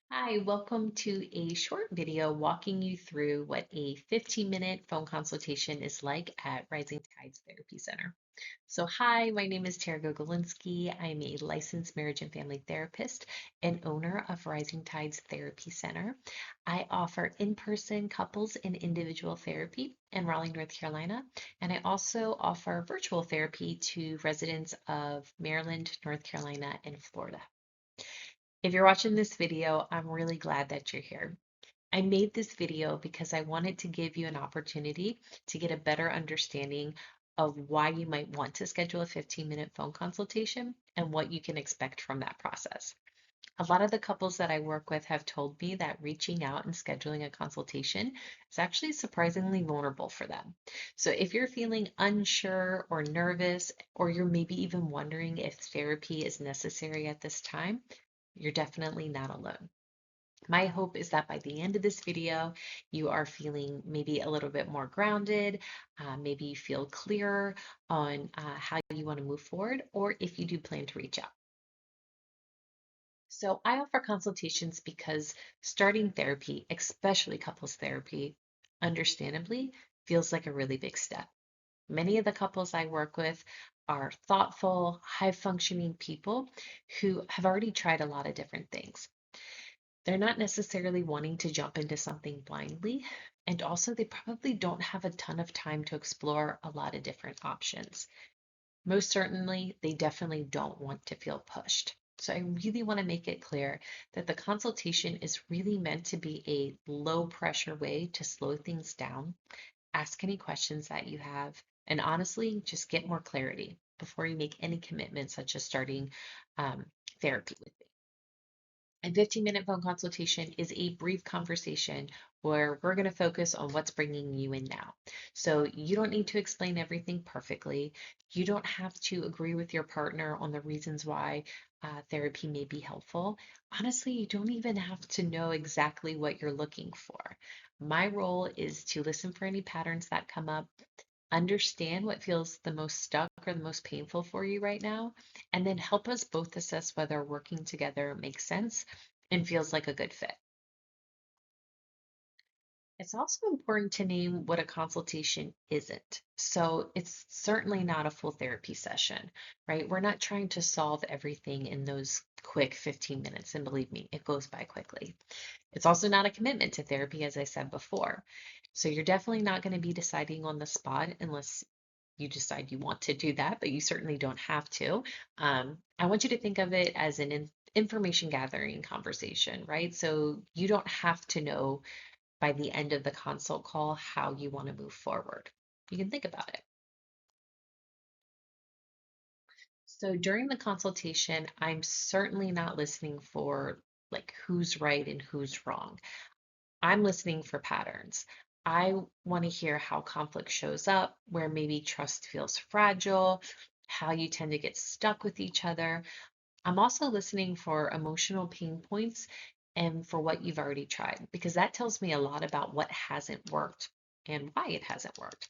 Hi, welcome to a short video walking you through what a 15-minute phone consultation is like at Rising Tides Therapy Center. Hi, my name is Tara Gogolinsky. I'm a licensed marriage and family therapist and owner of Rising Tides Therapy Center. I offer in-person couples and individual therapy in Raleigh, North Carolina, and I also offer virtual therapy to residents of Maryland, North Carolina, and Florida. If you're watching this video, I'm really glad that you're here. I made this video because I wanted to give you an opportunity to get a better understanding of why you might want to schedule a 15-minute phone consultation and what you can expect from that process. A lot of the couples that I work with have told me that reaching out and scheduling a consultation is actually surprisingly vulnerable for them. So if you're feeling unsure or nervous, or you're maybe even wondering if therapy is necessary at this time, you're definitely not alone. My hope is that by the end of this video, you are feeling maybe a little bit more grounded, maybe you feel clearer on how you want to move forward, or if you do plan to reach out. So I offer consultations because starting therapy, especially couples therapy, understandably feels like a really big step. Many of the couples I work with are thoughtful, high functioning people who have already tried a lot of different things. They're not necessarily wanting to jump into something blindly. And also, they probably don't have a ton of time to explore a lot of different options. Most certainly, they definitely don't want to feel pushed. So, I really want to make it clear that the consultation is really meant to be a low pressure way to slow things down, ask any questions that you have, and honestly, just get more clarity before you make any commitments, such as starting therapy with me. A 15-minute phone consultation is a brief conversation where we're going to focus on what's bringing you in now. So you don't need to explain everything perfectly. You don't have to agree with your partner on the reasons why therapy may be helpful. Honestly, you don't even have to know exactly what you're looking for. My role is to listen for any patterns that come up, understand what feels the most stuck or the most painful for you right now, and then help us both assess whether working together makes sense and feels like a good fit. It's also important to name what a consultation isn't. So it's certainly not a full therapy session, right? We're not trying to solve everything in those quick 15 minutes. And believe me, it goes by quickly. It's also not a commitment to therapy, as I said before. So you're definitely not going to be deciding on the spot unless you decide you want to do that, but you certainly don't have to. I want you to think of it as an information gathering conversation, right? So you don't have to know by the end of the consult call how you want to move forward. You can think about it. So during the consultation, I'm certainly not listening for like who's right and who's wrong. I'm listening for patterns. I want to hear how conflict shows up, where maybe trust feels fragile, how you tend to get stuck with each other. I'm also listening for emotional pain points and for what you've already tried, because that tells me a lot about what hasn't worked and why it hasn't worked.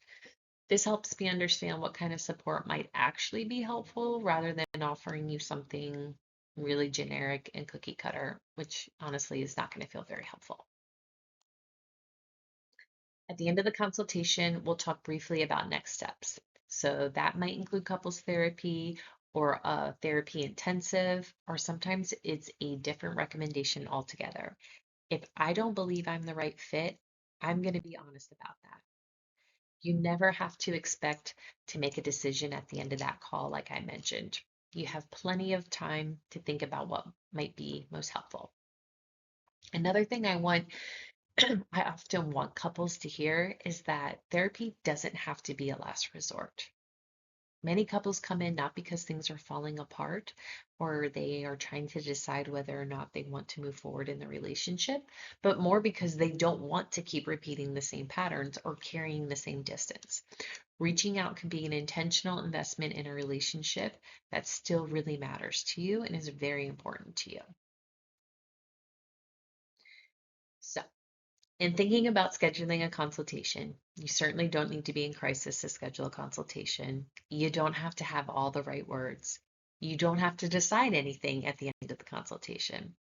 This helps me understand what kind of support might actually be helpful rather than offering you something really generic and cookie cutter, which honestly is not going to feel very helpful. At the end of the consultation, we'll talk briefly about next steps. So that might include couples therapy or a therapy intensive, or sometimes it's a different recommendation altogether. If I don't believe I'm the right fit, I'm going to be honest about that. You never have to expect to make a decision at the end of that call, like I mentioned. You have plenty of time to think about what might be most helpful. Another thing I often want couples to hear is that therapy doesn't have to be a last resort. Many couples come in not because things are falling apart or they are trying to decide whether or not they want to move forward in the relationship, but more because they don't want to keep repeating the same patterns or carrying the same distance. Reaching out can be an intentional investment in a relationship that still really matters to you and is very important to you. So, in thinking about scheduling a consultation, you certainly don't need to be in crisis to schedule a consultation. You don't have to have all the right words. You don't have to decide anything at the end of the consultation.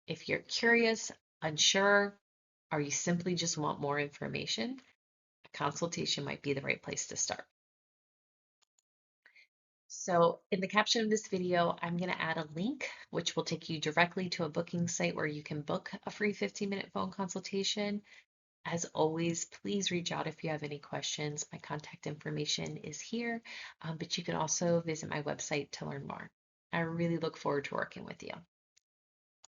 If you're curious, unsure, or you simply just want more information, a consultation might be the right place to start. So in the caption of this video, I'm going to add a link which will take you directly to a booking site where you can book a free 15-minute phone consultation. As always, please reach out if you have any questions. My contact information is here, but you can also visit my website to learn more. I really look forward to working with you.